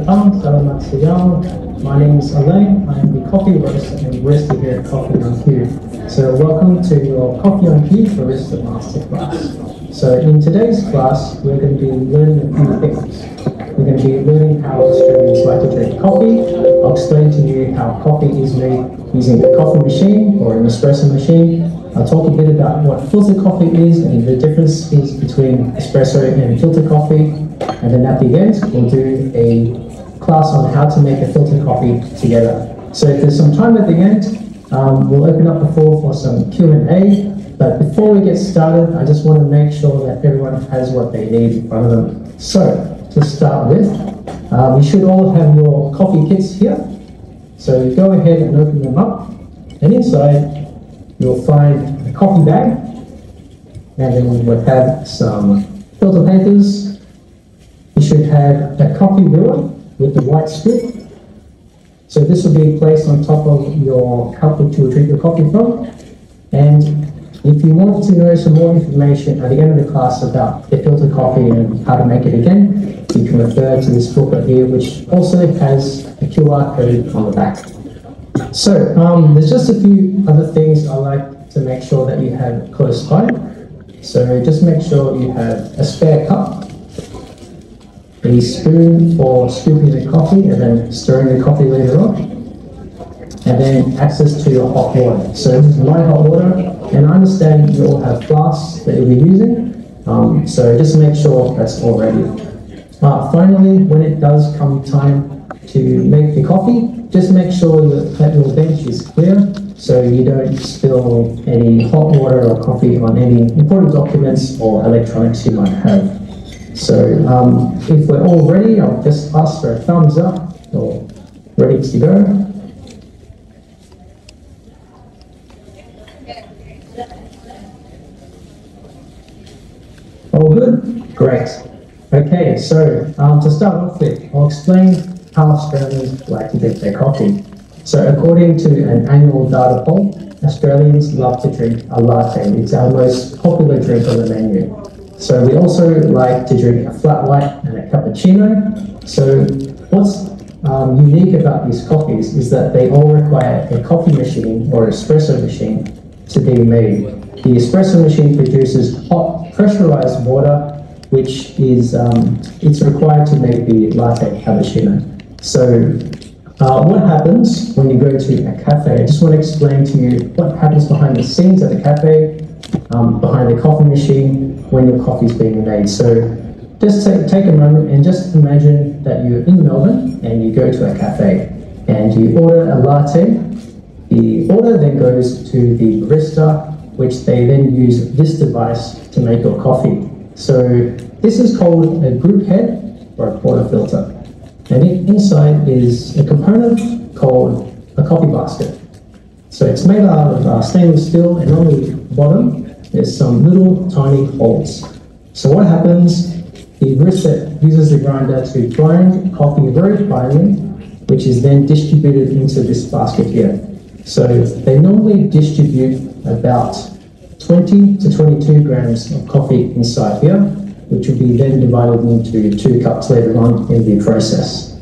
datang, selamat siang. My name is Alain. I am the coffee roaster and barista here at Coffee on Cue. So welcome to your Coffee on Cue Barista Masterclass. So in today's class, we're going to be learning a few things. We're going to be learning how Australians like to drink coffee. I'll explain to you how coffee is made using a coffee machine or an espresso machine. I'll talk a bit about what filter coffee is and the differences between espresso and filter coffee. And then at the end, we'll do a class on how to make a filter coffee together. So if there's some time at the end, we'll open up the floor for some Q&A. But before we get started, I just want to make sure that everyone has what they need in front of them. So to start with, you should all have your coffee kits here. So go ahead and open them up. And inside, you'll find a coffee bag. And then we'll have some filter papers. You should have a coffee brewer with the white strip. So this will be placed on top of your cup which you'll drink your coffee from. And if you want to know some more information at the end of the class about the filter coffee and how to make it again, you can refer to this booklet here, which also has a QR code on the back. So there's just a few other things I like to make sure that you have close by. So just make sure you have a spare cup, a spoon for scooping the coffee and then stirring the coffee later on, and then access to your hot water. So this is my hot water, and I understand you all have flasks that you'll be using, so just make sure that's all ready. Finally, when it does come time to make the coffee, just make sure that your bench is clear so you don't spill any hot water or coffee on any important documents or electronics you might have. So if we're all ready, I'll just ask for a thumbs up or ready to go. All good? Great. Okay, so to start off with, I'll explain how Australians like to drink their coffee. So according to an annual data poll, Australians love to drink a latte. It's our most popular drink on the menu. So we also like to drink a flat white and a cappuccino. So what's unique about these coffees is that they all require a coffee machine or espresso machine to be made. The espresso machine produces hot pressurized water, which is it's required to make the latte cappuccino. So what happens when you go to a cafe? I just want to explain to you what happens behind the scenes at a cafe, behind the coffee machine when your coffee is being made. So just take a moment and just imagine that you're in Melbourne and you go to a cafe and you order a latte. The order then goes to the barista, which they then use this device to make your coffee. So this is called a group head or a portafilter. And inside is a component called a coffee basket. So it's made out of stainless steel, and on the bottom there's some little tiny holes. So what happens, the barista uses the grinder to grind coffee very finely, which is then distributed into this basket here. So they normally distribute about 20 to 22 grams of coffee inside here, which will be then divided into 2 cups later on in the process.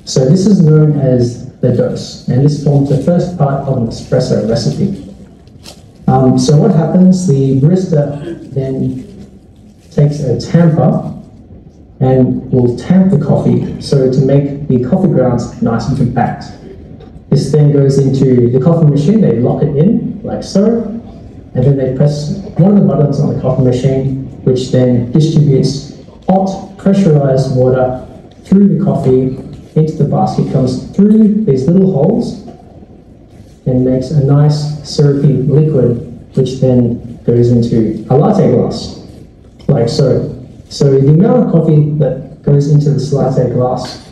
So this is known as the dose, and this forms the first part of an espresso recipe. So what happens, the barista then takes a tamper and will tamp the coffee so to make the coffee grounds nice and compact. This then goes into the coffee machine, they lock it in like so, and then they press one of the buttons on the coffee machine, which then distributes hot pressurized water through the coffee into the basket, comes through these little holes and makes a nice syrupy liquid, which then goes into a latte glass, like so. So the amount of coffee that goes into this latte glass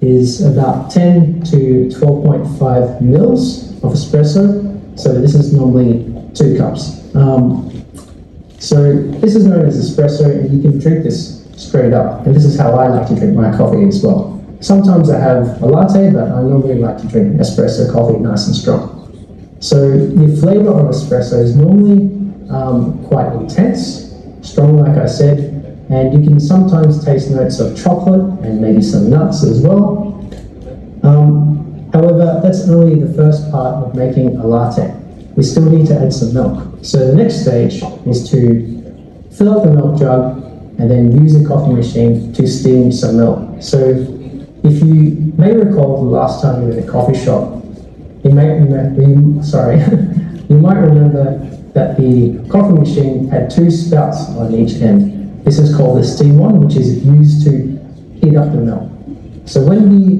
is about 10 to 12.5 mils of espresso. So this is normally 2 cups. So this is known as espresso, and you can drink this straight up. And this is how I like to drink my coffee as well. Sometimes I have a latte, but I normally like to drink espresso coffee nice and strong. So the flavor of espresso is normally quite intense, strong like I said, and you can sometimes taste notes of chocolate and maybe some nuts as well. However, that's only the first part of making a latte. We still need to add some milk. So the next stage is to fill up the milk jug and then use a coffee machine to steam some milk. So if you may recall the last time you were in a coffee shop, you might remember that the coffee machine had two spouts on each end. This is called the steam one, which is used to heat up the milk. So when the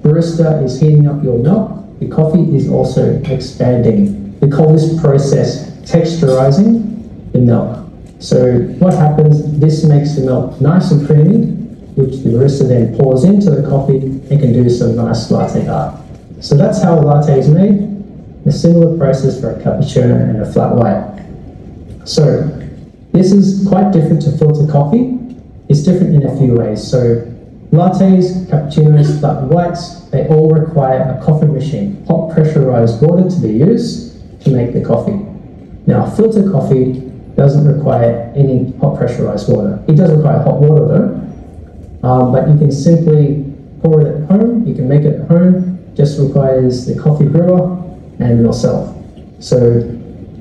barista is heating up your milk, the coffee is also expanding. We call this process texturizing the milk. So what happens, this makes the milk nice and creamy, which the barista then pours into the coffee and can do some nice latte art. So that's how a latte is made. A similar process for a cappuccino and a flat white. So this is quite different to filter coffee. It's different in a few ways. So lattes, cappuccinos, flat whites, they all require a coffee machine, hot pressurized water to be used to make the coffee. Now, filter coffee doesn't require any hot pressurized water. It does require hot water though, but you can simply pour it at home. You can make it at home. Just requires the coffee brewer and yourself. So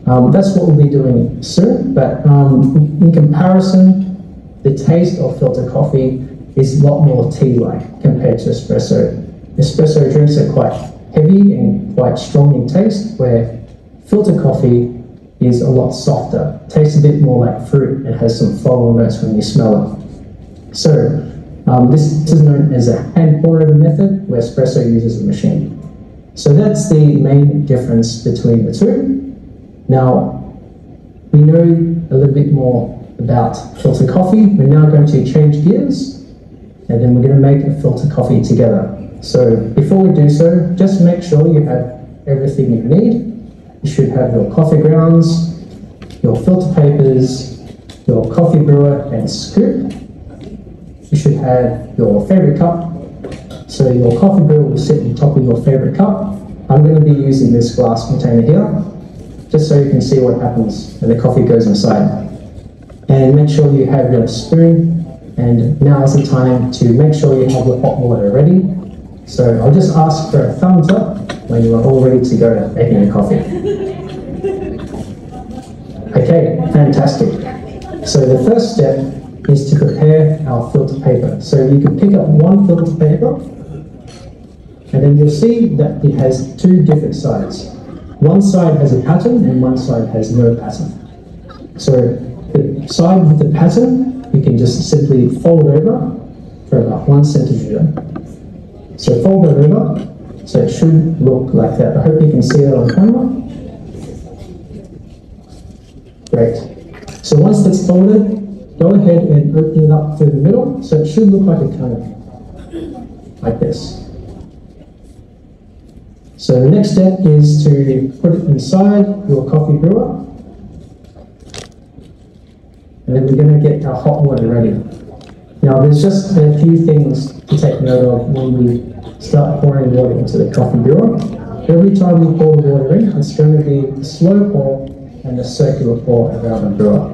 that's what we'll be doing soon. But in comparison, the taste of filter coffee is a lot more tea-like compared to espresso. Espresso drinks are quite heavy and quite strong in taste, where filter coffee is a lot softer. Tastes a bit more like fruit and has some floral notes when you smell it. So this is known as a hand pour over method, where espresso uses a machine. So that's the main difference between the two. Now, we know a little bit more about filter coffee. We're now going to change gears, and then we're going to make a filter coffee together. So before we do so, just make sure you have everything you need. You should have your coffee grounds, your filter papers, your coffee brewer and scoop. You should have your favorite cup. So your coffee brewer will sit on top of your favorite cup. I'm going to be using this glass container here, just so you can see what happens when the coffee goes inside. And make sure you have your spoon, and now is the time to make sure you have your hot water ready. So I'll just ask for a thumbs up when you are all ready to go making the coffee. Okay, fantastic. So the first step is to prepare our filter paper. So you can pick up one filter paper, and then you'll see that it has two different sides. One side has a pattern and one side has no pattern. So the side with the pattern, you can just simply fold over for about 1 centimeter. So fold it over, so it should look like that. I hope you can see that on camera. Great. So once that's folded, go ahead and open it up through the middle, so it should look like a cone, like this. So the next step is to put it inside your coffee brewer, and then we're going to get our hot water ready. Now there's just a few things to take note of when we start pouring water into the coffee brewer. Every time we pour the water in, it's going to be a slow pour and a circular pour around the brewer.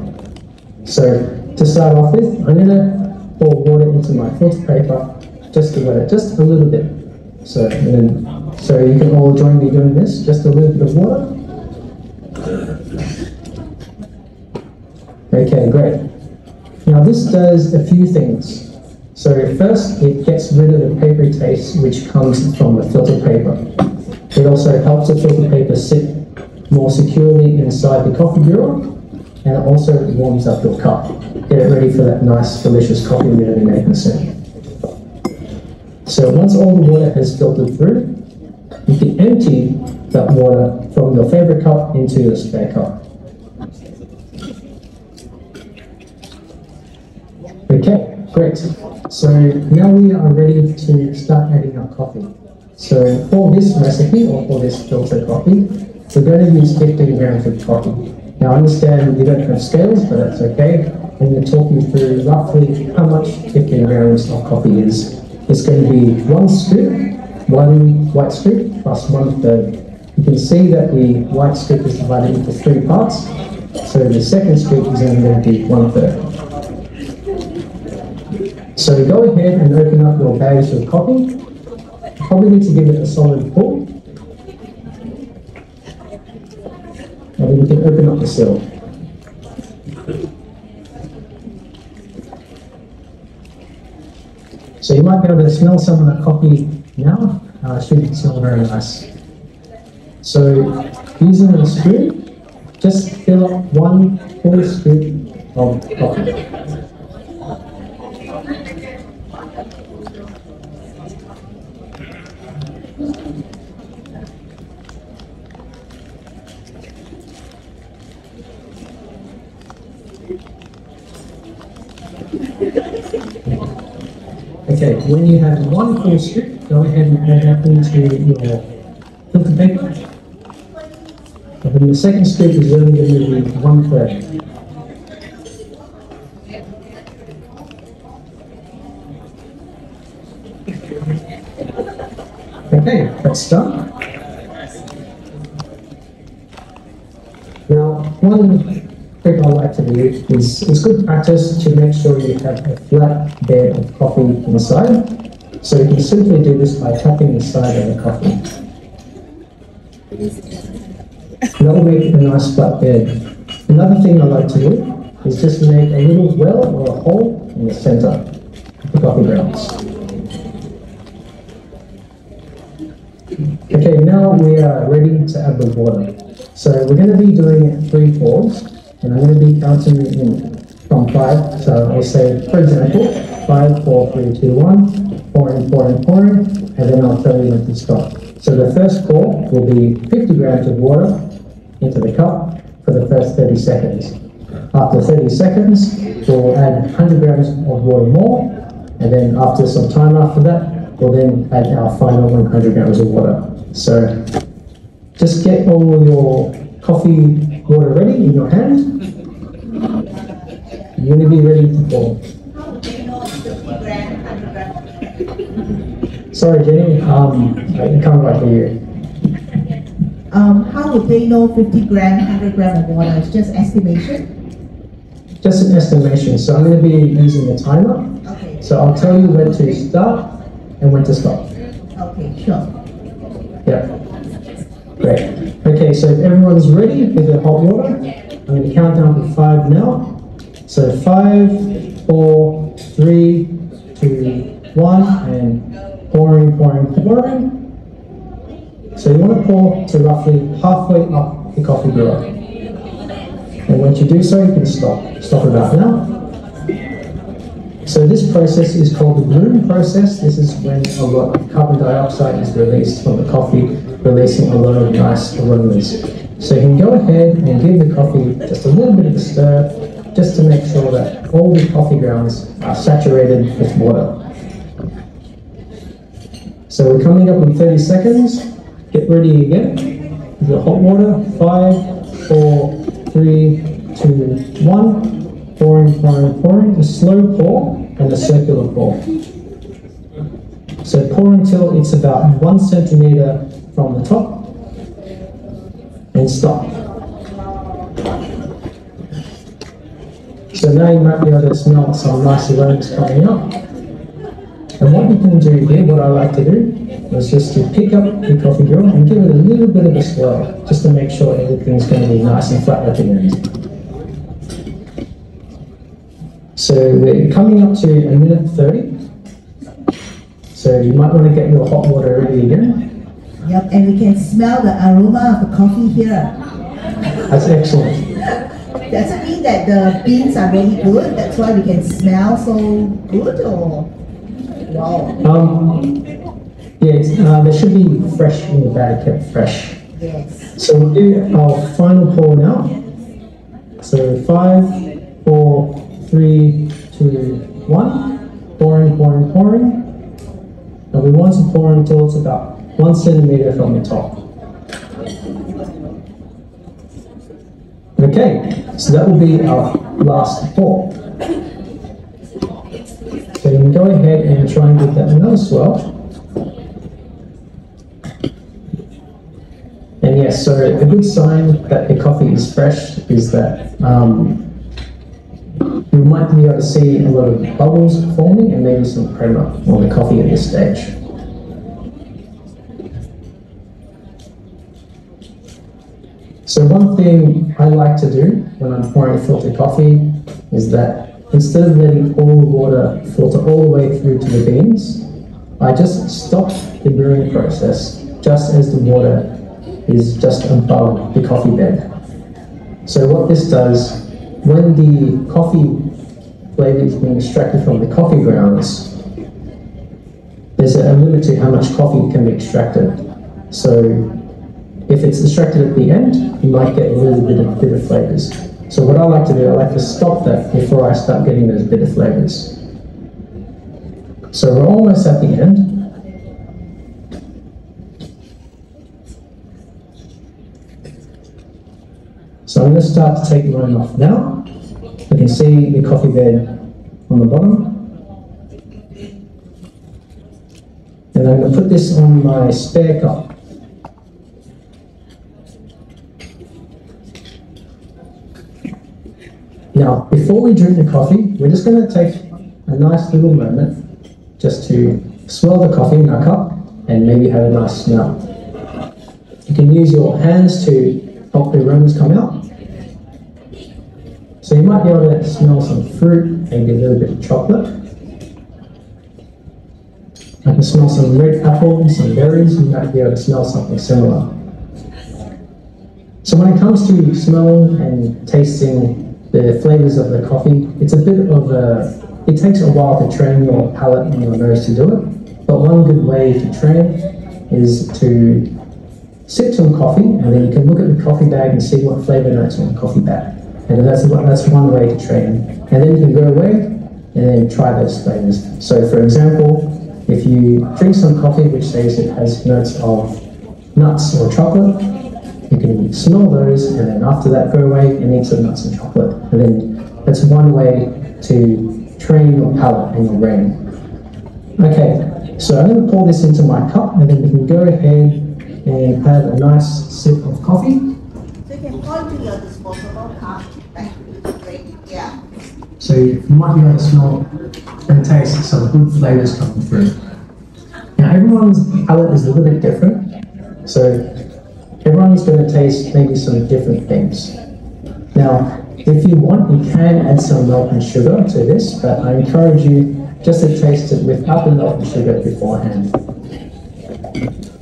So to start off with, I'm going to pour water into my filter paper just to wet it just a little bit. So you can all join me doing this, just a little bit of water. Okay, great. Now this does a few things. So first, it gets rid of the papery taste which comes from the filter paper. It also helps the filter paper sit more securely inside the coffee brewer, and it also warms up your cup. Get it ready for that nice, delicious coffee we're going to be making soon. So once all the water has filtered through, you can empty that water from your favorite cup into your spare cup. Okay, great. So now we are ready to start adding our coffee. So for this recipe, or for this filter coffee, we're going to use 15 grams of coffee. Now I understand you don't have scales, but that's okay. I'm going to talk you through roughly how much 15 grams of coffee is. It's going to be 1 scoop, 1 white scoop plus 1/3. You can see that the white scoop is divided into 3 parts. So the second scoop is only going to be 1/3. So go ahead and open up your bags of coffee. Probably need to give it a solid pull. And then you can open up the seal. So you might be able to smell some of the coffee now. It should smell very nice. So using a spoon, just fill up 1 full scoop of coffee. Okay, when you have 1 full scoop, go ahead and add that into your filter paper. And then the second scoop is only going to be 1/3. Okay, that's done. Now, one trick I like to do is it's good practice to make sure you have a flat bed of coffee inside. So you can simply do this by tapping the side of the coffee. That will make a nice flat bed. Another thing I like to do is just make a little well or a hole in the center of the coffee grounds. Okay, now we are ready to add the water. So we're going to be doing 3 pours, and I'm going to be counting in from 5. So I'll say, for example, 5, 4, 3, 2, 1, pouring, pouring, pouring, and then I'll tell you when to stop. So the first pour will be 50 grams of water into the cup for the first 30 seconds. After 30 seconds, we'll add 100 grams of water more, and then after some time after that, we'll then add our final 100 grams of water. So just get all your coffee water ready in your hand. You're going to be ready to pour. Sorry, Jenny, I can't quite hear you. How would they know 50 gram, 100 gram of water? It's just estimation? Just an estimation. So I'm going to be using a timer. Okay. So I'll tell you when to start and when to stop. Okay, sure. Yeah. Great. Okay, so if everyone's ready with their hot water, I'm going to count down to 5 now. So 5, 4, 3, 2, 1, and pouring, pouring, pouring. So you want to pour to roughly halfway up the coffee brewer. And once you do so, you can stop. Stop about now. So this process is called the bloom process. This is when a lot of carbon dioxide is released from the coffee, releasing a lot of nice aromas. So you can go ahead and give the coffee just a little bit of a stir, just to make sure that all the coffee grounds are saturated with water. So we're coming up in 30 seconds. Get ready again. With the hot water. 5, 4, 3, 2, 1. Pouring, pouring, pouring. A slow pour and a circular pour. So pour until it's about 1 centimeter from the top. And stop. So now you might be able to smell some nice aromas coming up. And what you can do here, what I like to do, is just to pick up the coffee brewer and give it a little bit of a swirl, just to make sure everything's going to be nice and flat at the end. So we're coming up to 1 minute 30. So you might want to get your hot water ready again. Yep, and we can smell the aroma of the coffee here. That's excellent. Does it mean that the beans are really good? That's why we can smell so good, or? Wow. Yeah, they should be fresh in the bag, kept fresh. Yes. So we'll do our final pour now. So 5, 4, 3, 2, 1. Pouring, pouring, pouring. And we want to pour until it's about 1 centimeter from the top. Okay, so that will be our last pour. So you can go ahead and try and give that another swirl. And yes, so a good sign that the coffee is fresh is that You might be able to see a lot of bubbles forming and maybe some crema on the coffee at this stage. So one thing I like to do when I'm pouring filtered coffee is that instead of letting all the water filter all the way through to the beans, I just stop the brewing process just as the water is just above the coffee bed. So what this does, when the coffee flavour is being extracted from the coffee grounds, there's a limit to how much coffee can be extracted. So if it's extracted at the end, you might get a little bit of bitter flavours. So what I like to do, I like to stop that before I start getting those bitter flavours. So we're almost at the end. So I'm going to start to take mine off now. You can see the coffee bed on the bottom. And I'm going to put this on my spare cup. Now, before we drink the coffee, we're just going to take a nice little moment just to swirl the coffee in our cup and maybe have a nice smell. You can use your hands to help the aromas come out. So you might be able to smell some fruit, maybe a little bit of chocolate. I can smell some red apple, some berries. You might be able to smell something similar. So when it comes to smelling and tasting the flavours of the coffee, it's a bit of it takes a while to train your palate and your nose to do it. But one good way to train is to sip some coffee, and then you can look at the coffee bag and see what flavour notes on the coffee bag. And that's one way to train. And then you can go away and then try those flavours. So for example, if you drink some coffee which says it has notes of nuts or chocolate, you can smell those, and then after that go away and eat some nuts and chocolate. And then that's one way to train your palate and your brain. Okay, so I'm going to pour this into my cup, and then we can go ahead and have a nice sip of coffee. So you can pour into your disposable cup. Yeah. So you might be able to smell and taste some good flavours coming through. Now everyone's palate is a little bit different, so everyone's going to taste maybe some different things. Now, if you want, you can add some milk and sugar to this, but I encourage you just to taste it without the milk and sugar beforehand.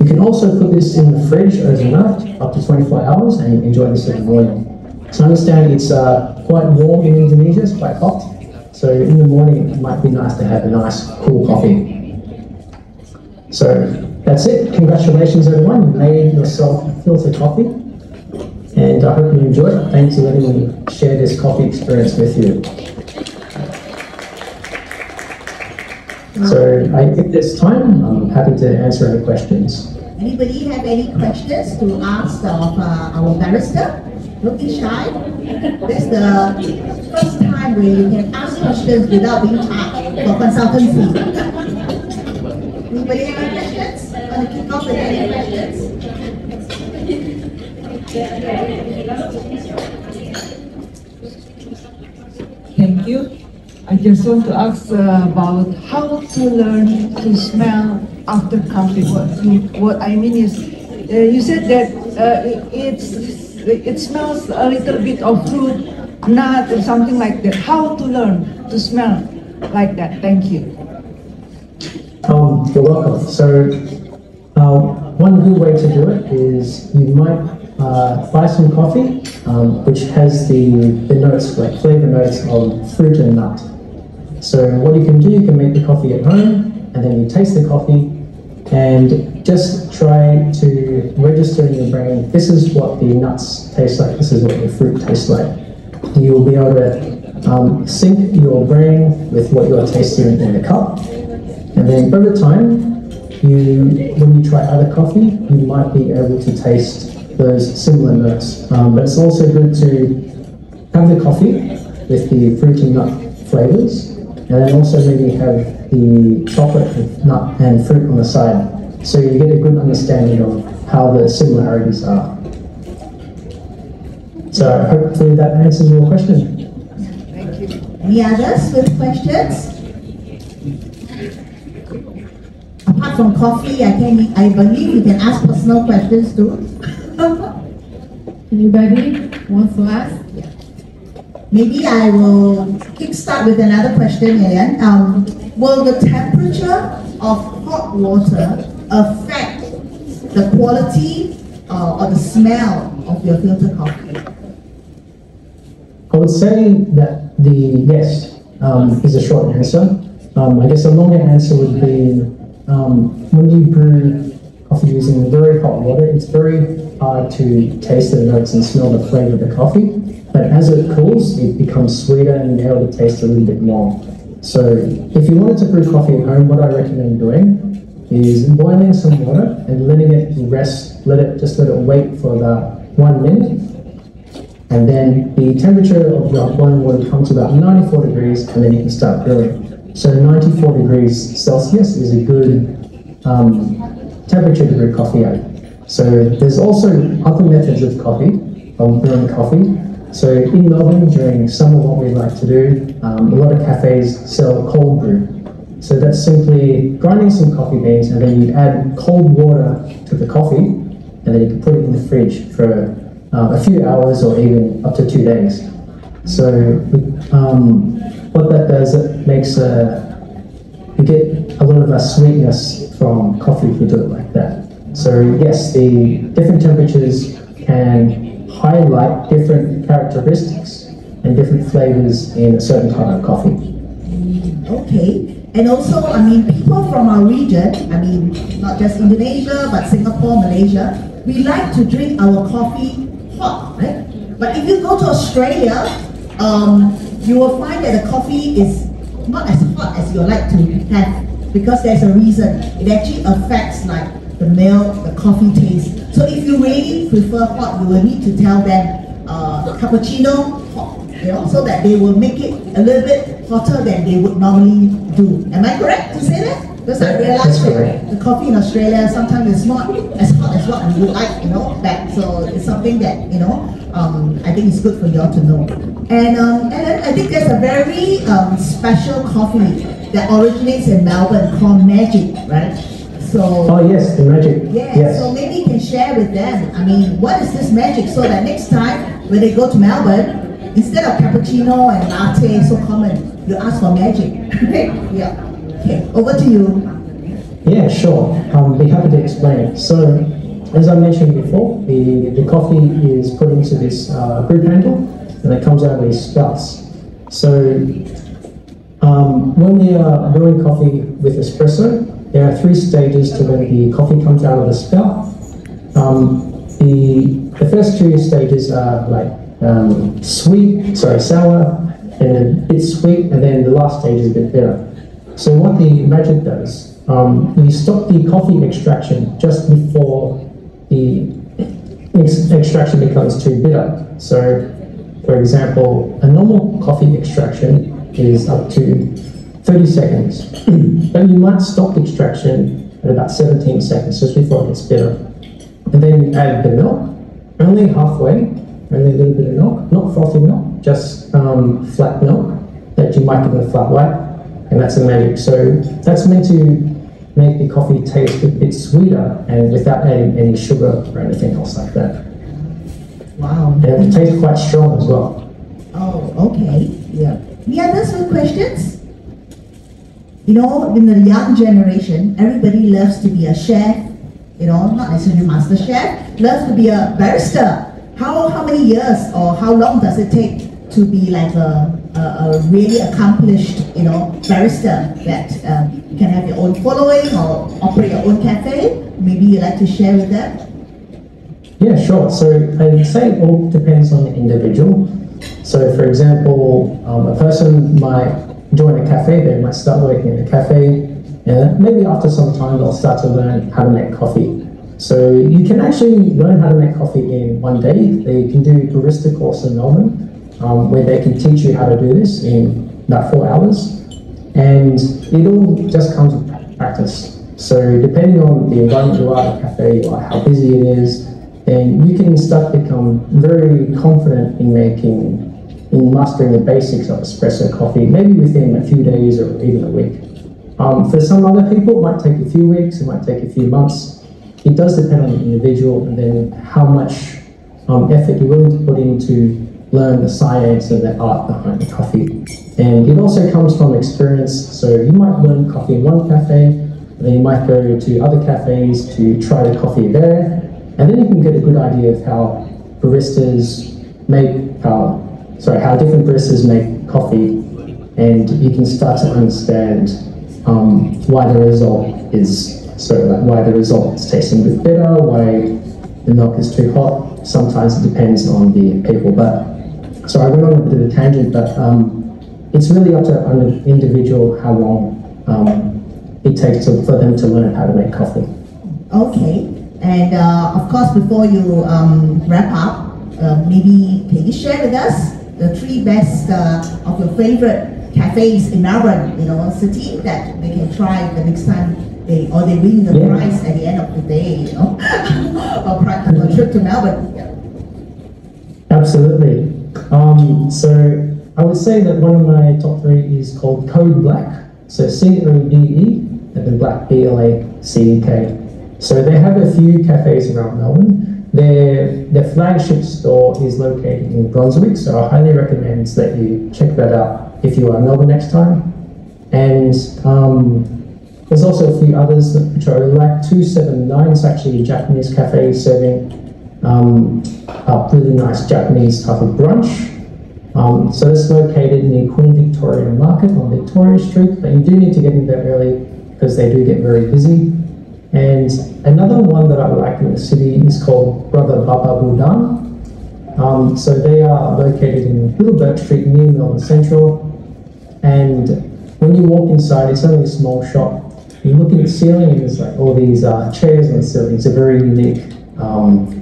You can also put this in the fridge overnight, up to 24 hours, and enjoy this in the morning. So I understand it's quite warm in Indonesia, it's quite hot, so in the morning it might be nice to have a nice cool coffee. So that's it. Congratulations everyone, you made yourself filter coffee, and I hope you enjoyed it. Thanks for letting me share this coffee experience with you. So if there's time, I'm happy to answer any questions. Anybody have any questions to ask of our barrister? Don't be shy. That's the first time where you can ask questions without being charged for consultancy. Anybody have any questions? Want to kick off with any questions? Thank you. I just want to ask about how to learn to smell after coffee. What I mean is, you said that it smells a little bit of fruit, nut, or something like that. How to learn to smell like that? Thank you. You're welcome. So one good way to do it is you might buy some coffee which has the notes, like flavour notes of fruit and nut. So what you can do, you can make the coffee at home, and then you taste the coffee and just try to register in your brain, this is what the nuts taste like, this is what the fruit tastes like. You'll be able to sync your brain with what you're tasting in the cup. And then over time, when you try other coffee, you might be able to taste those similar notes. But it's also good to have the coffee with the fruit and nut flavours, and then also maybe have the chocolate with nut and fruit on the side, so you get a good understanding of how the similarities are. So hopefully that answers your question. Thank you. Any others with questions? Apart from coffee, I believe you can ask personal questions too. Anybody wants to ask? Maybe I will kickstart with another question, Ian. Will the temperature of hot water affect the quality or the smell of your filter coffee? I would say that yes is a short answer. I guess a longer answer would be when you brew coffee using very hot water, it's very hard to taste the notes and smell the flavor of the coffee. But as it cools, it becomes sweeter and you're able to taste a little bit more. So if you wanted to brew coffee at home, what I recommend doing is boiling some water and letting it rest, let it wait for about 1 minute. And then the temperature of your boiling water comes to about 94 degrees and then you can start brewing. So 94 degrees Celsius is a good temperature to brew coffee at. So there's also other methods of brewing coffee. So in Melbourne during summer, what we like to do, a lot of cafes sell cold brew. So that's simply grinding some coffee beans and then you add cold water to the coffee and then you can put it in the fridge for a few hours or even up to 2 days. So what that does, it makes you get a lot of sweetness from coffee if you do it like that. So yes, the different temperatures can highlight different characteristics and different flavors in a certain kind of coffee. Okay. And also, people from our region, not just Indonesia, but Singapore, Malaysia, we like to drink our coffee hot, right? But if you go to Australia, you will find that the coffee is not as hot as you like to have because there's a reason. It actually affects the milk, the coffee taste. So if you really prefer hot, you will need to tell them cappuccino hot, so that they will make it a little bit hotter than they would normally do. Am I correct to say that? Because I realized that the coffee in Australia sometimes is not as hot as what we would like, back. So it's something that, I think it's good for you all to know. And then I think there's a very special coffee that originates in Melbourne called Magic, right? So, oh yes, the Magic. Yeah, yes. So maybe you can share with them, what is this Magic, so that next time when they go to Melbourne, instead of cappuccino and latte so common, you ask for Magic. Yeah. Okay, over to you. Yeah, sure. I'll be happy to explain. So, as I mentioned before, the coffee is put into this brew handle and it comes out of these spouts. So, when we are brewing coffee with espresso, there are 3 stages to when the coffee comes out of the spout. The first 2 stages are sour, and a bit sweet, and then the last stage is a bit bitter. So what the Magic does, you stop the coffee extraction just before the extraction becomes too bitter. So, for example, a normal coffee extraction is up to 30 seconds, but you might stop extraction at about 17 seconds just before it gets bitter. And then you add the milk, only halfway, only a little bit of milk, not frothy milk, just flat milk that you might give in a flat white, and that's the Magic. So that's meant to make the coffee taste a bit sweeter and without adding any sugar or anything else like that. Wow. And it will taste quite strong as well. Oh, okay. Yeah. Any others with questions? In the young generation, everybody loves to be a chef, not necessarily master chef, loves to be a barista. How many years or how long does it take to be like a really accomplished, barista that you can have your own following or operate your own cafe? Maybe you'd like to share with them? Yeah, sure. So I'd say it all depends on the individual. So for example, a person might join a cafe, they might start working in a cafe, and maybe after some time they'll start to learn how to make coffee. So you can actually learn how to make coffee in 1 day. They can do barista course in Melbourne, where they can teach you how to do this in about 4 hours. And it all just comes with practice. So depending on the environment you are at the cafe, or how busy it is, then you can start to become very confident in making in mastering the basics of espresso coffee, maybe within a few days or even a week. For some other people, it might take a few weeks, it might take a few months. It does depend on the individual and then how much effort you're willing to put in to learn the science and the art behind the coffee. And it also comes from experience, so you might learn coffee in one cafe, and then you might go to other cafes to try the coffee there, and then you can get a good idea of how baristas make, how different baristas make coffee, and you can start to understand why the result is tasting a bit better, why the milk is too hot. Sometimes it depends on the people, but so I went on a bit of a tangent, but it's really up to an individual how long it takes for them to learn how to make coffee. Okay, and of course, before you wrap up, maybe can you share with us the 3 best of your favorite cafes in Melbourne, city, that they can try the next time they win the prize at the end of the day, or a trip to Melbourne. Yeah. Absolutely. So I would say that one of my top 3 is called Code Black. So CODE, and then Black, BLACK. So they have a few cafes around Melbourne. Their flagship store is located in Brunswick, so I highly recommend that you check that out if you are in Melbourne next time. And there's also a few others which I really like. 279 is actually a Japanese cafe serving a really nice Japanese type of brunch. So it's located near Queen Victoria Market on Victoria Street, but you do need to get in there early because they do get very busy. And another one that I like in the city is called Brother Baba Budan. So they are located in Little Bourke Street near Melbourne Central. And when you walk inside, it's only a small shop. You look at the ceiling and there's like all these chairs on the ceiling. It's a very unique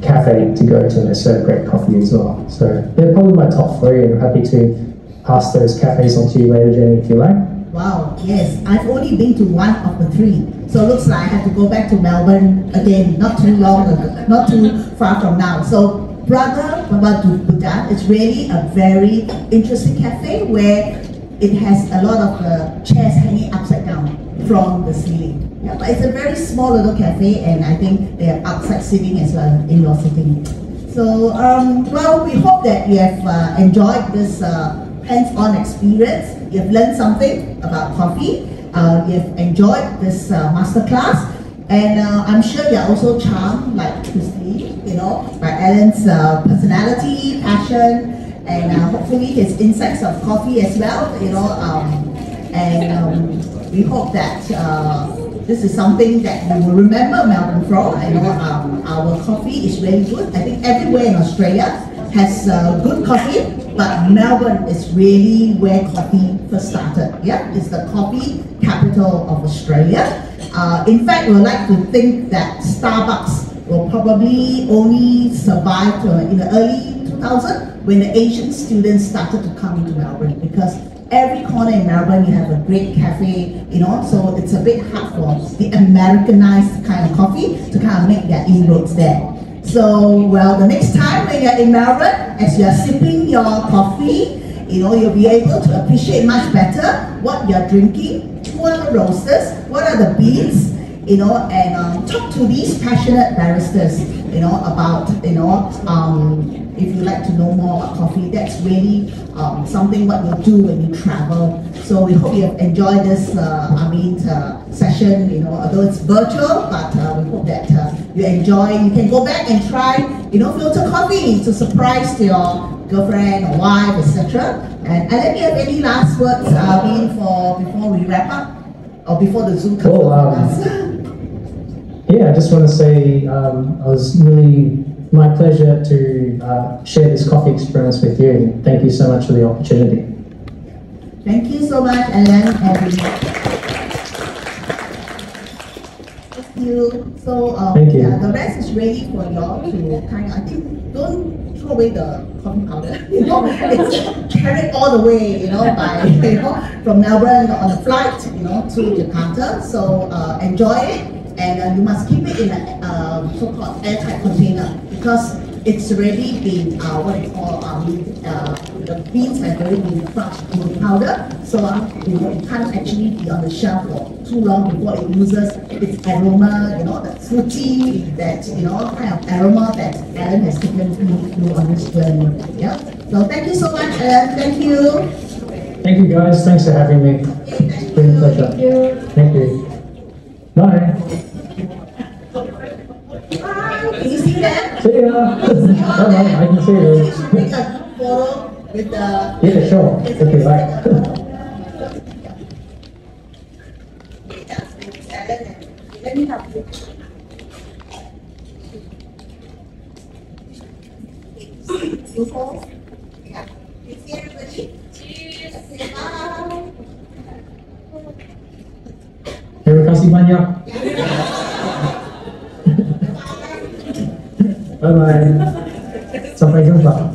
cafe to go to, and they serve great coffee as well. So they're probably my top 3, and I'm happy to pass those cafes on to you later, Jenny, if you like. Wow, yes, I've only been to one of the 3, so it looks like I have to go back to Melbourne again, not too far from now. So Brother Baba Budan is really a very interesting cafe where it has a lot of chairs hanging upside down from the ceiling. Yeah, but it's a very small little cafe, and I think they have outside seating as well, indoor seating. So, well, we hope that you have enjoyed this hands-on experience. You've learned something about coffee. You've enjoyed this masterclass, and I'm sure you're also charmed, like Christine, by Alan's personality, passion, and hopefully his insights of coffee as well. We hope that this is something that you will remember Melbourne from. Our coffee is really good. I think everywhere in Australia has good coffee, but Melbourne is really where coffee first started. Yeah, it's the coffee capital of Australia. In fact, we like to think that Starbucks will probably only survive in the early 2000s when the Asian students started to come into Melbourne, because every corner in Melbourne you have a great cafe, so it's a bit hard for the Americanized kind of coffee to kind of make their inroads there. So, well, the next time when you're in Melbourne, as you're sipping your coffee, you'll be able to appreciate much better what you're drinking, who are the roasters, what are the beans, and talk to these passionate baristas, about, if you like to know more about coffee. That's really something what you do when you travel. So we hope you have enjoyed this, session, although it's virtual, but we hope that you enjoy. You can go back and try, filter coffee to surprise your girlfriend or wife, etc. And Alan, do you have any last words before we wrap up? Or before the Zoom comes on us? Yeah, I just want to say it was really my pleasure to share this coffee experience with you, and thank you so much for the opportunity. Thank you so much, Alan. Thank you. So, thank you. Yeah, the rest is ready for y'all to kind of, I think, don't throw away the coffee powder. It's carried all the way, from Melbourne on a flight, to Jakarta. So enjoy it. And you must keep it in a so-called airtight container, because it's already been what we call the beans have already been crushed into powder, so it can't actually be on the shelf for too long before it loses its aroma, the fruity, that kind of aroma that Alan has taken through on this journey. Yeah. So thank you so much, Alan. Thank you. Thank you guys. Thanks for having me. It's been a pleasure. Thank you. Thank you. Bye. Bye. Can you see them? See ya. Bye. I can see you. You should take a photo with the. Yeah, sure. If you like. Let me help you. Yeah. You see everybody? Cheers. Bye. Terima kasih banyak. Bye bye. Sampai jumpa.